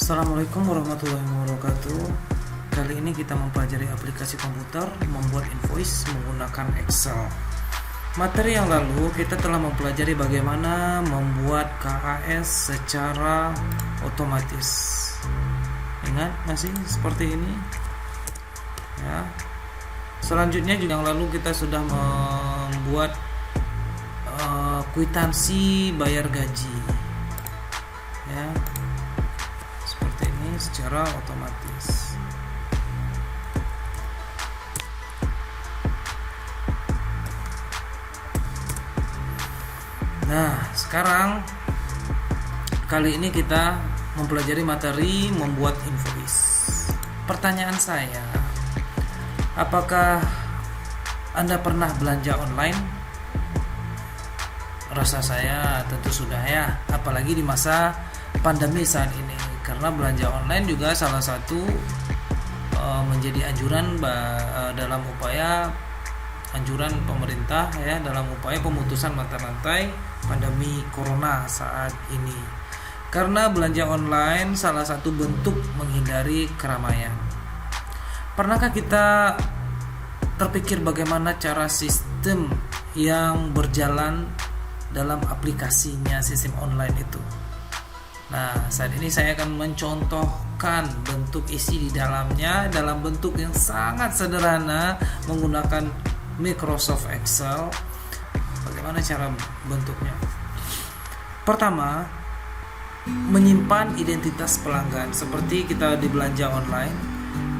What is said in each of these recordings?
Assalamualaikum warahmatullahi wabarakatuh. Kali ini kita mempelajari aplikasi komputer membuat invoice menggunakan Excel. Materi yang lalu kita telah mempelajari bagaimana membuat KAS secara otomatis. Ingat masih seperti ini? Ya. Selanjutnya juga yang lalu kita sudah membuat kwitansi bayar gaji. Ya. Seperti ini secara otomatis. Nah, sekarang kali ini kita mempelajari materi membuat invoice. Pertanyaan saya, apakah Anda pernah belanja online? Rasa saya tentu sudah ya, apalagi di masa pandemi saat ini, karena belanja online juga salah satu menjadi anjuran dalam upaya anjuran pemerintah ya, dalam upaya pemutusan mata rantai pandemi corona saat ini. Karena belanja online salah satu bentuk menghindari keramaian. Pernahkah kita terpikir bagaimana cara sistem yang berjalan dalam aplikasinya sistem online itu? Nah, saat ini saya akan mencontohkan bentuk isi di dalamnya dalam bentuk yang sangat sederhana menggunakan Microsoft Excel. Bagaimana cara bentuknya? Pertama, menyimpan identitas pelanggan. Seperti kita di belanja online,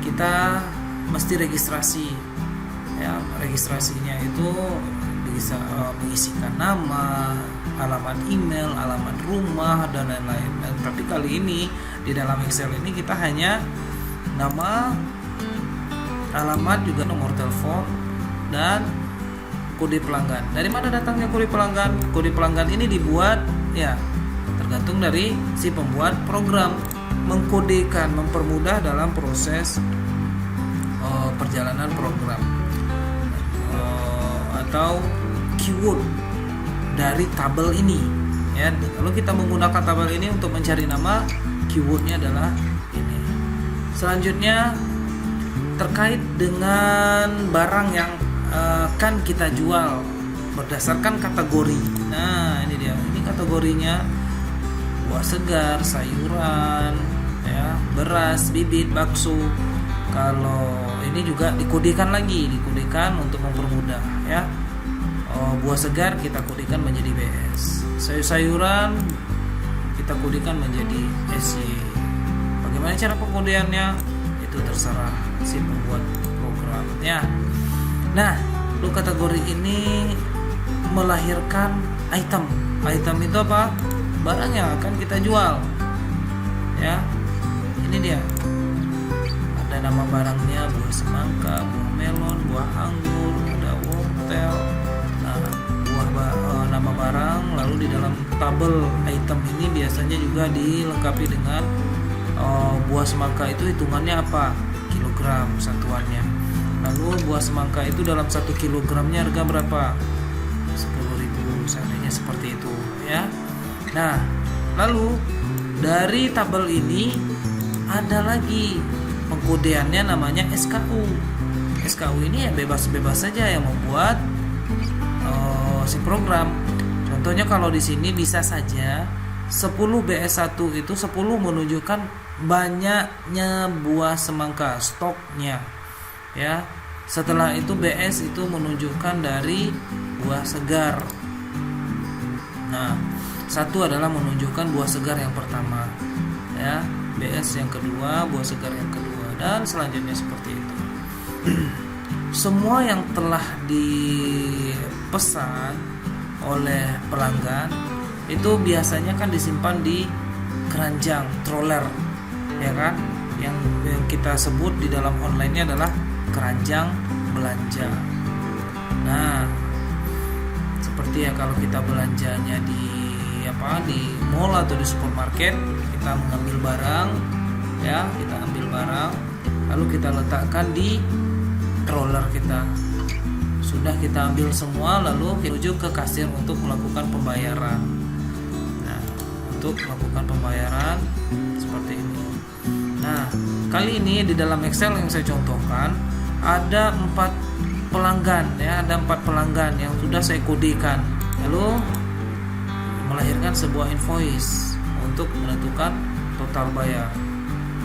kita mesti registrasi. Ya, registrasinya itu bisa mengisikan nama, alamat email, alamat rumah, dan lain-lain. Tapi kali ini di dalam Excel ini kita hanya nama, alamat, juga nomor telepon dan kode pelanggan. Dari mana datangnya kode pelanggan? Kode pelanggan ini dibuat ya tergantung dari si pembuat program, mengkodekan, mempermudah dalam proses perjalanan program atau keyword dari tabel ini ya. Lalu kita menggunakan tabel ini untuk mencari nama, keywordnya adalah ini. Selanjutnya terkait dengan barang yang akan kita jual berdasarkan kategori. Nah, ini dia. Ini kategorinya buah segar, sayuran, ya, beras, bibit, bakso. Kalau ini juga dikodekan dikodekan untuk mempermudah ya. Buah segar kita kodekan menjadi BS. Sayur-sayuran kita kodekan menjadi SY. Bagaimana cara pengkodeannya? Itu terserah si pembuat programnya. Nah, untuk kategori ini melahirkan item. Item itu apa? Barang yang akan kita jual. Ya. Ini dia. Ada nama barangnya, buah semangka, buah melon, buah anggur, ada wortel. Nama barang, lalu di dalam tabel item ini biasanya juga dilengkapi dengan buah semangka itu hitungannya apa? Kilogram satuannya. Lalu buah semangka itu dalam 1 kilogramnya harga berapa? 10.000, seandainya seperti itu ya. Nah, lalu dari tabel ini ada lagi pengkodeannya, namanya SKU. SKU ini ya bebas-bebas saja yang membuat si program. Contohnya kalau di sini bisa saja 10 BS1 itu 10 menunjukkan banyaknya buah semangka, stoknya. Ya. Setelah itu BS itu menunjukkan dari buah segar. Nah, 1 adalah menunjukkan buah segar yang pertama. Ya, BS yang kedua, buah segar yang kedua, dan selanjutnya seperti itu. Semua yang telah dipesan oleh pelanggan itu biasanya kan disimpan di keranjang troller, ya kan? Yang kita sebut di dalam online-nya adalah keranjang belanja. Nah, seperti ya kalau kita belanjanya di mall atau di supermarket, kita mengambil barang, ya, kita ambil barang, lalu kita letakkan di roller kita. Sudah kita ambil semua, lalu menuju ke kasir untuk melakukan pembayaran. Nah, untuk melakukan pembayaran seperti ini. Nah, kali ini di dalam Excel yang saya contohkan ada 4 pelanggan ya, ada 4 pelanggan yang sudah saya kodekan, lalu melahirkan sebuah invoice untuk menentukan total bayar.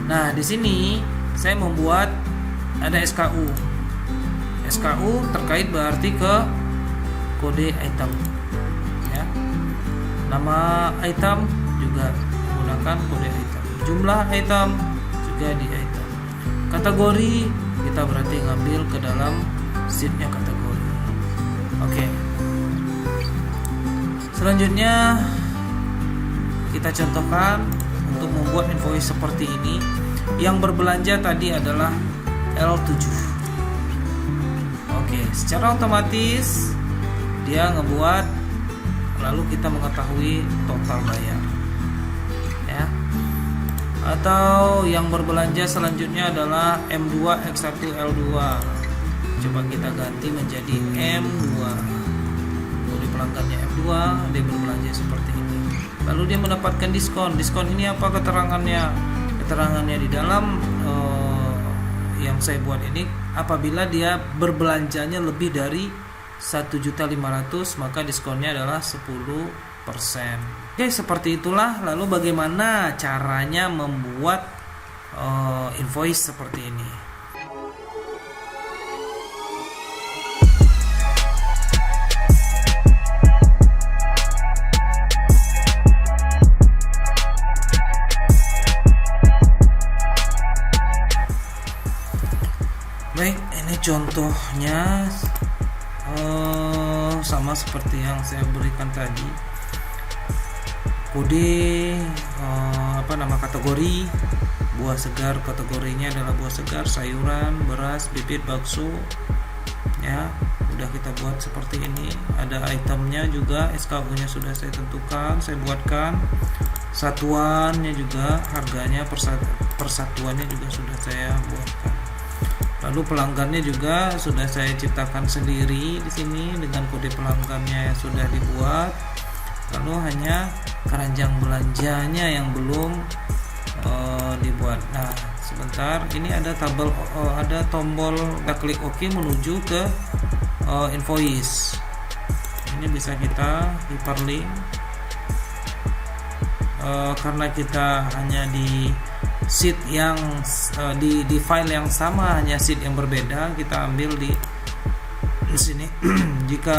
Nah, di sini saya membuat ada SKU. SKU terkait berarti ke kode item ya. Nama item juga menggunakan kode item. Jumlah item juga di item. Kategori kita berarti ngambil ke dalam sheetnya kategori. Oke. Selanjutnya kita contohkan untuk membuat invoice seperti ini. Yang berbelanja tadi adalah L7. Oke, secara otomatis dia ngebuat, lalu kita mengetahui total bayar ya. Atau yang berbelanja selanjutnya adalah M2X1L2. Coba kita ganti menjadi M2. Kode pelanggannya M2, dia berbelanja seperti ini. Lalu dia mendapatkan diskon. Diskon ini apa keterangannya? Keterangannya di dalam yang saya buat ini, apabila dia berbelanjanya lebih dari 1.500.000 maka diskonnya adalah 10%. Oke, seperti itulah. Lalu bagaimana caranya membuat invoice seperti ini? Baik, ini contohnya sama seperti yang saya berikan tadi. Kode kategori buah segar, kategorinya adalah buah segar, sayuran, beras, bibit, bakso ya. Udah kita buat seperti ini. Ada itemnya juga, SKU-nya sudah saya tentukan, saya buatkan. Satuannya juga, harganya persatuannya juga sudah saya buatkan. Lalu pelanggannya juga sudah saya ciptakan sendiri di sini dengan kode pelanggannya yang sudah dibuat. Lalu hanya keranjang belanjanya yang belum dibuat. Nah, sebentar, ini ada ada tombol, kita klik OK menuju ke invoice. Ini bisa kita hyperlink karena kita hanya di sheet yang di file yang sama, hanya sheet yang berbeda, kita ambil di sini. Jika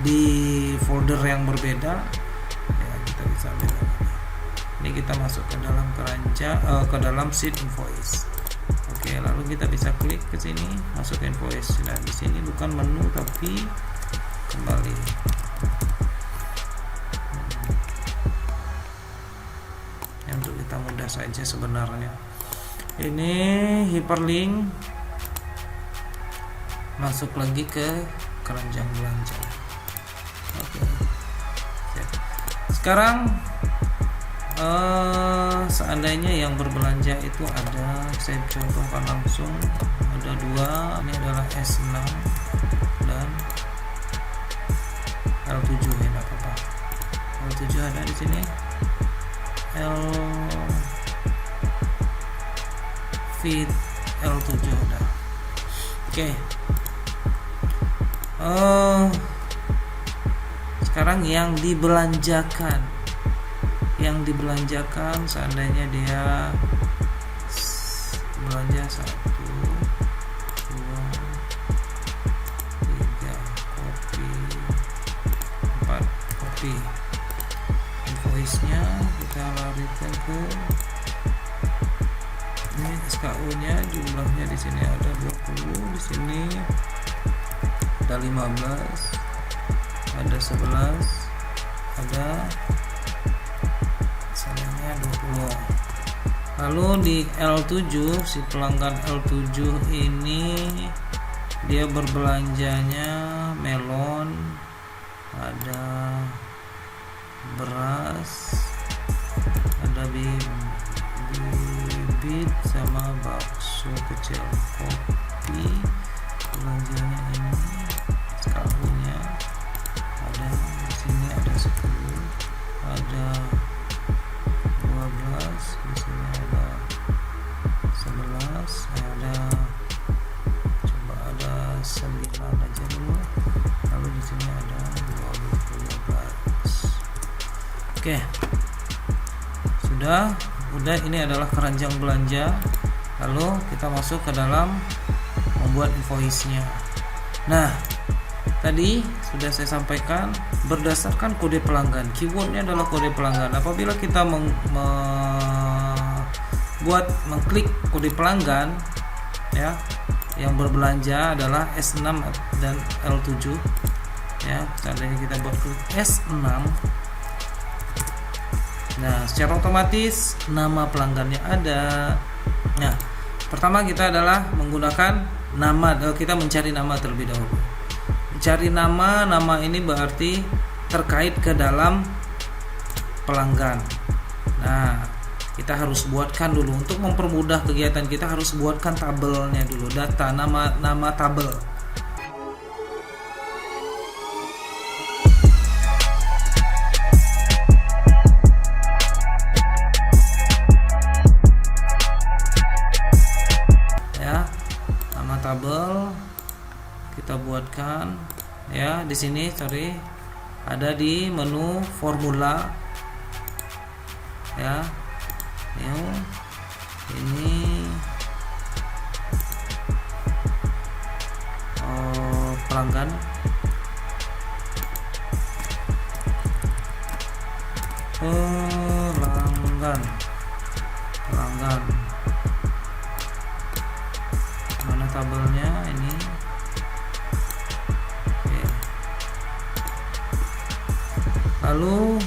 di folder yang berbeda ya kita bisa ambil ini, kita masuk ke dalam ke dalam sheet invoice. Oke, lalu kita bisa klik ke sini, masuk ke invoice. Nah, di sini bukan menu tapi kembali. Untuk kita mudah saja sebenarnya. Ini hyperlink, masuk lagi ke keranjang belanja. Oke. Sekarang seandainya yang berbelanja itu ada, saya contohkan langsung, ada 2. Ini adalah S6 dan L7 ya, enggak apa-apa. L7 ada di sini. Fit L7 udah. Oke. Sekarang yang dibelanjakan seandainya dia belanja 1, 2, 3 kopi, 4 kopi. Invoice-nya kita larikan ke ini, SKU-nya jumlahnya di sini ada 20, di sini ada 15, ada 11, ada salahnya 20. Lalu di L7, si pelanggan L7 ini dia berbelanjanya melon, ada beras, ada bibit sama bakso kecil, kopi, belanjanya ini, SKU-nya ada di sini, ada 10, ada Oke, sudah ini adalah keranjang belanja. Lalu kita masuk ke dalam membuat invoice-nya. Nah, tadi sudah saya sampaikan berdasarkan kode pelanggan. Keywordnya adalah kode pelanggan. Apabila kita mengklik kode pelanggan ya, yang berbelanja adalah S6 dan L7 ya. Seandainya kita buat klik S6, nah secara otomatis nama pelanggannya ada. Nah, pertama kita adalah menggunakan nama, kita mencari nama terlebih dahulu. Mencari nama ini berarti terkait ke dalam pelanggan. Nah, kita harus buatkan dulu, untuk mempermudah kegiatan kita harus buatkan tabelnya dulu, data nama tabel. Tabel kita buatkan ya. Di sini ada di menu formula ya. Ini pelanggan. Mana tabelnya ini? Oke. Lalu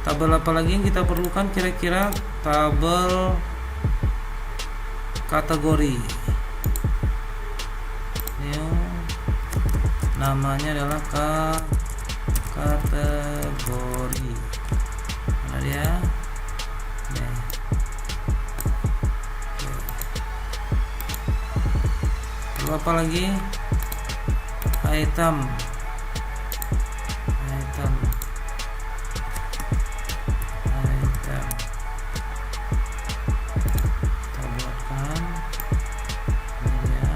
tabel apa lagi yang kita perlukan kira-kira? Tabel kategori. Namanya adalah kategori. Mana dia? Lalu apa lagi? Item. Kita buatkan ini dia.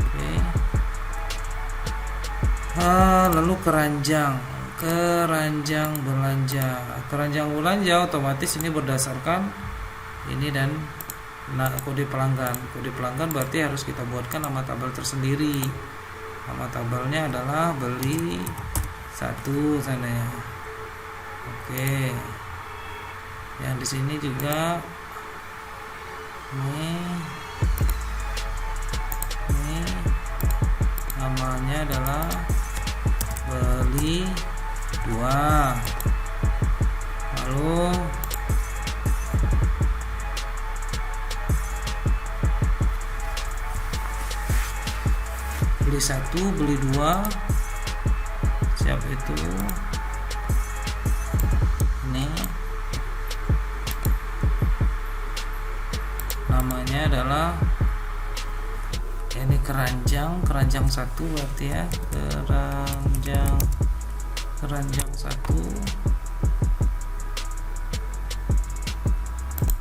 Oke. Lalu keranjang belanja. Keranjang belanja otomatis ini berdasarkan ini dan kode pelanggan. Kode pelanggan berarti harus kita buatkan nama tabel tersendiri. Nama tabelnya adalah beli 1 sana ya. Oke. Yang di sini juga ini namanya adalah beli 2. Lalu beli 1, beli 2, siap itu. Ini namanya adalah ini keranjang 1 berarti ya, keranjang 1.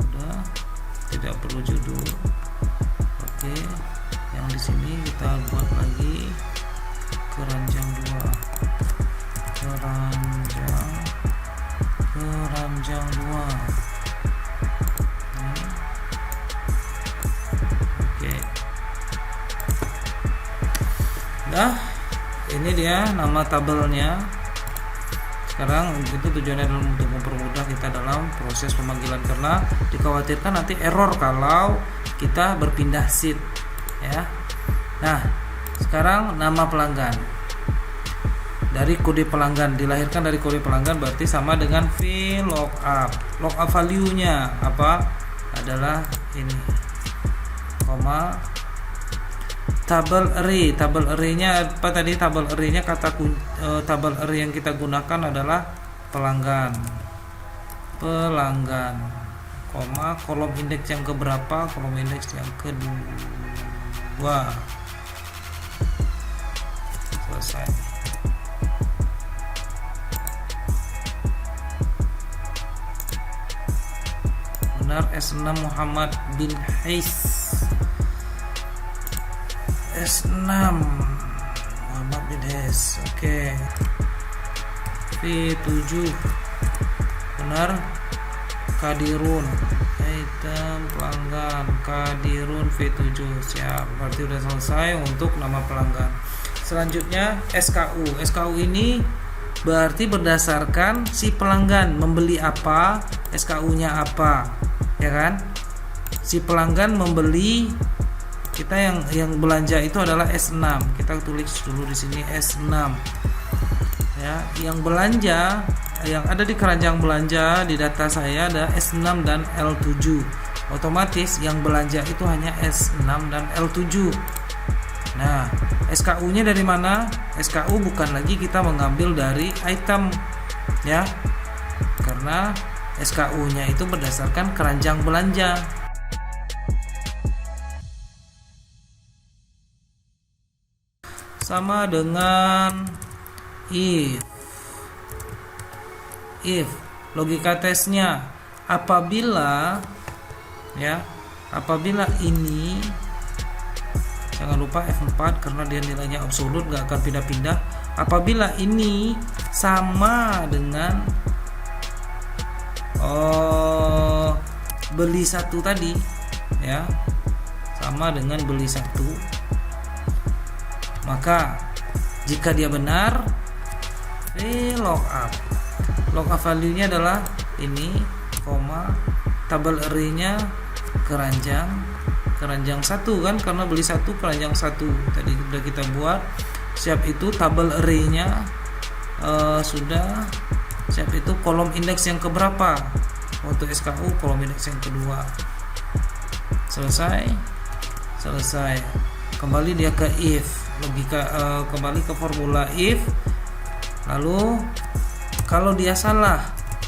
Udah, tidak perlu judul. Oke. Yang di sini kita buat lagi keranjang 2. Keranjang 2. Oke. Nah, ini dia nama tabelnya. Sekarang itu tujuannya adalah untuk mempermudah kita dalam proses pemanggilan, karena dikhawatirkan nanti error kalau kita berpindah sheet ya. Nah, sekarang nama pelanggan dari kode pelanggan, dilahirkan dari kode pelanggan, berarti sama dengan VLOOKUP. Lookup value-nya apa? Adalah ini, koma tabel array-nya apa tadi? Tabel array-nya tabel array yang kita gunakan adalah pelanggan, koma kolom indeks yang keberapa? Kolom indeks yang kedua. Selesai. Benar, S6 Muhammad bin Hais. S6 Muhammad S. Oke. V7 benar. Kadirun, item pelanggan Kadirun V7. Siap, berarti udah selesai untuk nama pelanggan. Selanjutnya SKU. SKU ini berarti berdasarkan si pelanggan membeli apa, SKU-nya apa, ya kan? Si pelanggan membeli, kita yang belanja itu adalah S6. Kita tulis dulu di sini S6. Ya, yang belanja, yang ada di keranjang belanja di data saya ada S6 dan L7. Otomatis yang belanja itu hanya S6 dan L7. Nah, SKU-nya dari mana? SKU bukan lagi kita mengambil dari item, ya, karena SKU-nya itu berdasarkan keranjang belanja. Sama dengan if logika tesnya apabila ini, jangan lupa F4 karena dia nilainya absolut, gak akan pindah-pindah. Apabila ini sama dengan beli satu tadi, ya, sama dengan beli satu, maka jika dia benar, lookup. Lookup value-nya adalah ini, tabel array-nya keranjang satu kan, karena beli satu keranjang satu tadi sudah kita buat. Siap itu tabel array-nya sudah. Siap itu kolom indeks yang keberapa untuk SKU, kolom indeks yang kedua. Selesai. Kembali dia ke if logika, kembali ke formula if. Lalu kalau dia salah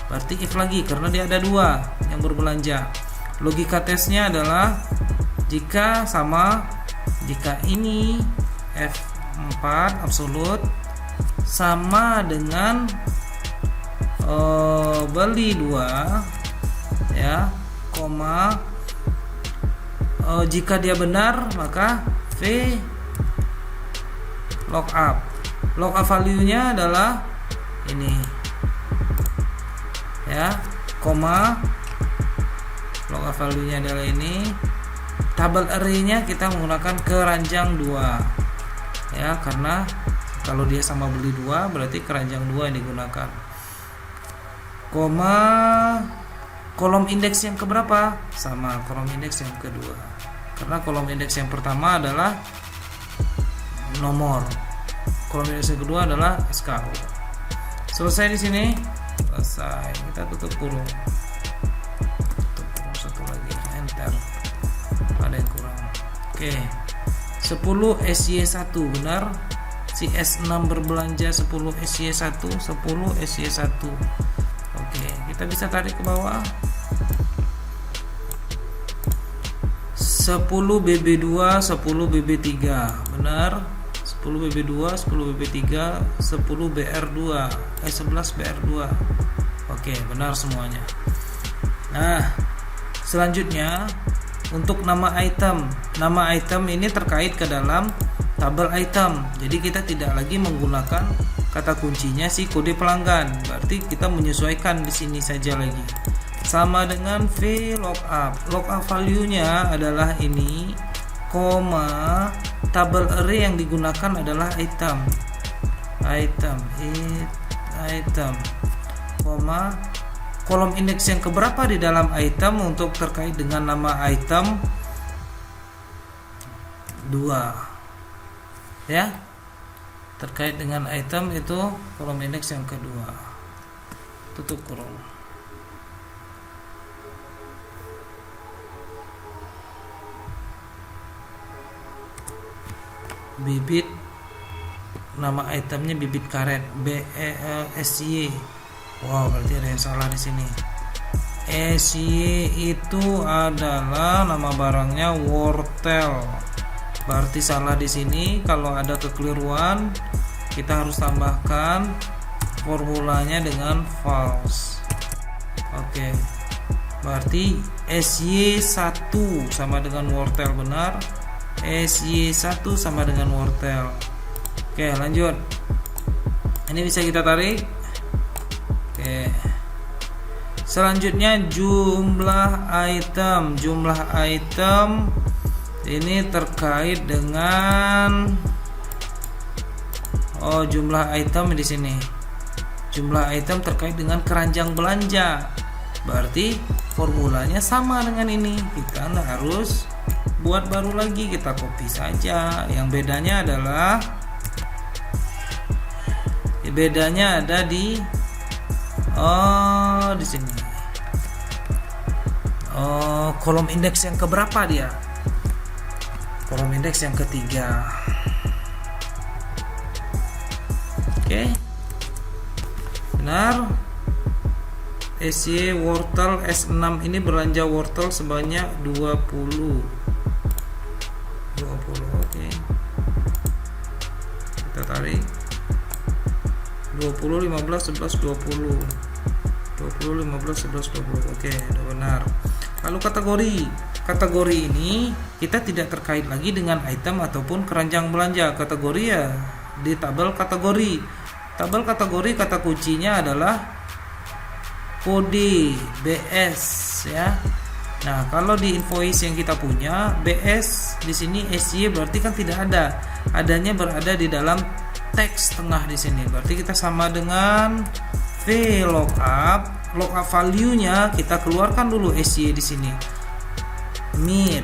berarti if lagi karena dia ada dua yang berbelanja. Logika tesnya adalah jika sama, jika ini F4 absolut sama dengan beli 2, ya, jika dia benar maka V lookup. Lookup value-nya adalah ini, ya, lookup value-nya adalah ini. Tabel array-nya kita menggunakan keranjang 2, ya, karena kalau dia sama beli 2 berarti keranjang 2 yang digunakan. Kolom indeks yang keberapa? Sama kolom indeks yang kedua, karena kolom indeks yang pertama adalah nomor, kolom indeks yang kedua adalah SKU. Selesai di sini. Selesai. Kita tutup kurung. Satu lagi. Enter. Ada yang kurang. Oke. 10 SY1 benar. Si S6 berbelanja 10 SY1, 10 SY1. Oke, kita bisa tarik ke bawah. 10 BB2, 10 BB3. Benar. 10 BB2, 10 BB3, 10 BR2, 11 BR2. Oke, benar semuanya. Nah, selanjutnya untuk nama item. Nama item ini terkait ke dalam tabel item. Jadi kita tidak lagi menggunakan kata kuncinya si kode pelanggan. Berarti kita menyesuaikan di sini saja lagi. Sama dengan V lookup. Lookup value-nya adalah ini, tabel array yang digunakan adalah item, kolom indeks yang keberapa di dalam item untuk terkait dengan nama item 2, ya, terkait dengan item itu kolom indeks yang kedua. Tutup kurung. Bibit, nama itemnya bibit karet, BESY. Wow, berarti ada yang salah di sini. SY itu adalah nama barangnya wortel. Berarti salah di sini. Kalau ada kekeliruan, kita harus tambahkan formulanya dengan false. Oke. Berarti SY1 sama dengan wortel, benar. SY1 sama dengan wortel. Oke, lanjut. Ini bisa kita tarik. Oke. Selanjutnya jumlah item. Jumlah item ini terkait dengan jumlah item di sini. Jumlah item terkait dengan keranjang belanja. Berarti formulanya sama dengan ini. Kita nggak harus buat baru lagi, kita copy saja. Yang bedanya adalah ada di sini. Kolom indeks yang keberapa dia? Kolom indeks yang ketiga. Oke. Benar. SY wortel S6 ini belanja wortel sebanyak 20. Oke. Kita tarik 20, 15, 11, 20. 20, 15, 11, 20. Oke, udah benar. Lalu kategori ini kita tidak terkait lagi dengan item ataupun keranjang belanja. Kategori ya di tabel kategori. Tabel kategori kata kuncinya adalah kode BS ya. Nah, kalau di invoice yang kita punya BS di sini SY berarti kan tidak ada. Adanya berada di dalam teks tengah di sini. Berarti kita sama dengan VLOOKUP. Lookup value-nya kita keluarkan dulu SY di sini. Mid.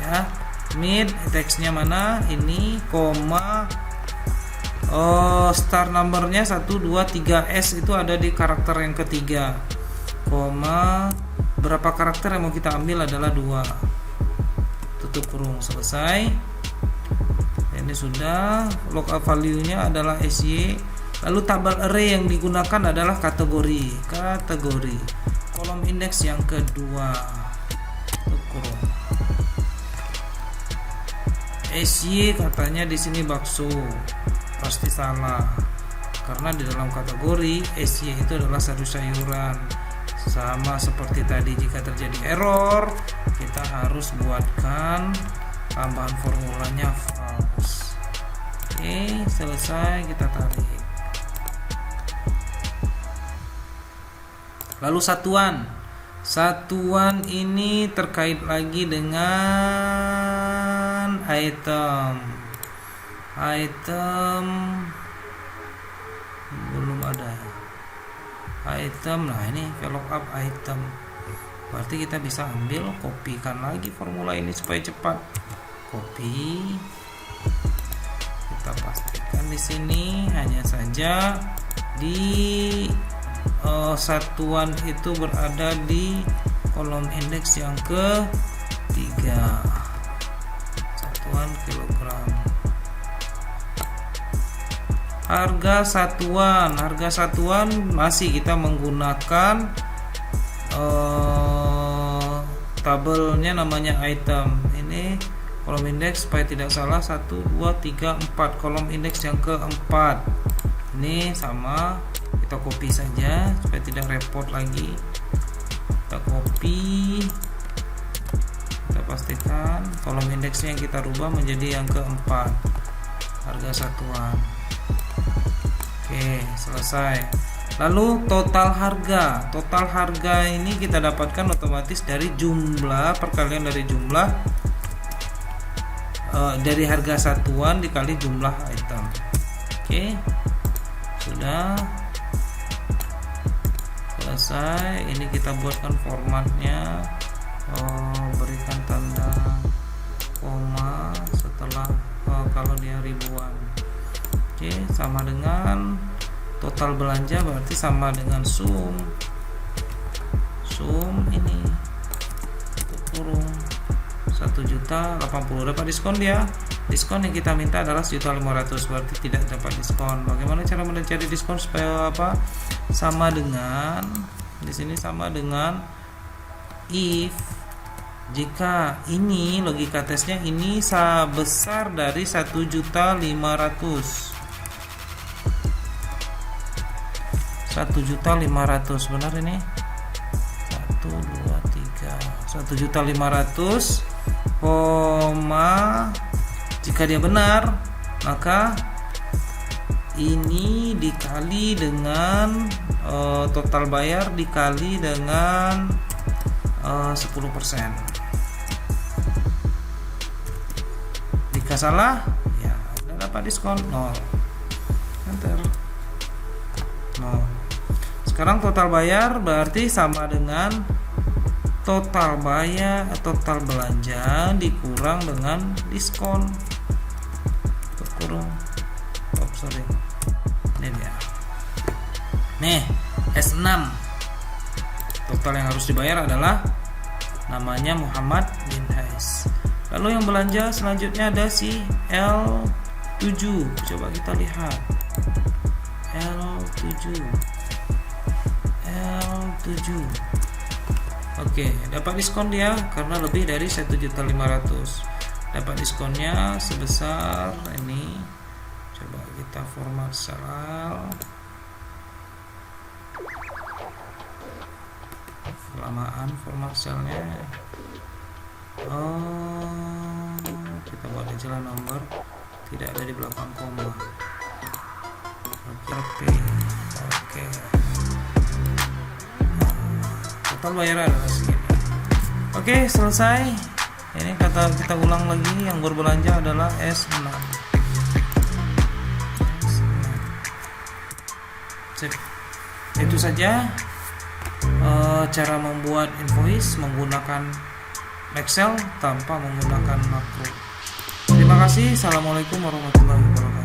Ya. Mid teksnya mana? Ini koma start numbernya 1 2 3 S itu ada di karakter yang ketiga. Koma berapa karakter yang mau kita ambil adalah 2. Tutup kurung, selesai. Ini sudah. Lookup value-nya adalah SY. Lalu tabel array yang digunakan adalah kategori. Kolom indeks yang kedua. Tutup kurung. SY katanya di sini bakso. Pasti salah. Karena di dalam kategori SY itu adalah sayur-sayuran. Sama seperti tadi, jika terjadi error kita harus buatkan tambahan formulanya false. Oke, selesai, kita tarik. Lalu satuan ini terkait lagi dengan item belum ada item. Nah, ini VLOOKUP item. Berarti kita bisa ambil, kopikan lagi formula ini supaya cepat. Copy. Kita pastikan di sini, hanya saja di satuan itu berada di kolom indeks yang ketiga. Satuan kilogram. Harga satuan masih kita menggunakan tabelnya namanya item. Ini kolom indeks supaya tidak salah 1 2 3 4, kolom indeks yang keempat. Ini sama, kita copy saja supaya tidak repot lagi. Kita copy, kita pastikan kolom indeksnya yang kita rubah menjadi yang keempat, harga satuan. Oke, selesai. Lalu total harga ini kita dapatkan otomatis dari jumlah, perkalian dari jumlah dari harga satuan dikali jumlah item. Oke, sudah selesai. Ini kita buatkan formatnya, berikan tanda koma setelah kalau dia ribuan. Oke, sama dengan total belanja, berarti sama dengan sum ini kurung 1.080.000. dapat diskon dia. Diskon yang kita minta adalah 1.500.000, berarti tidak dapat diskon. Bagaimana cara mencari diskon supaya apa? Sama dengan di sini, sama dengan if jika ini logika tesnya ini besar dari 1.500.000. 1.500.000 benar ini? 1 2 3 1.500.000, jika dia benar maka ini dikali dengan total bayar dikali dengan 10%. Jika salah, ya Anda dapat diskon 0. Enter 0. Sekarang total bayar berarti sama dengan total belanja dikurang dengan diskon. Ini dia. Nih, S6. Total yang harus dibayar adalah namanya Muhammad bin Hais. Lalu yang belanja selanjutnya ada si L7. Coba kita lihat. L7. Oke, dapat diskon dia karena lebih dari 1.500.000. Dapat diskonnya sebesar ini. Coba kita format sel. Kelamaan format selnya. Kita buat aja nomor, tidak ada di belakang koma. Oke. Total bayar adalah segini. Oke, selesai. Ini kita ulang lagi, yang berbelanja adalah S6. Itu saja cara membuat invoice menggunakan Excel tanpa menggunakan makro. Terima kasih. Assalamualaikum warahmatullahi wabarakatuh.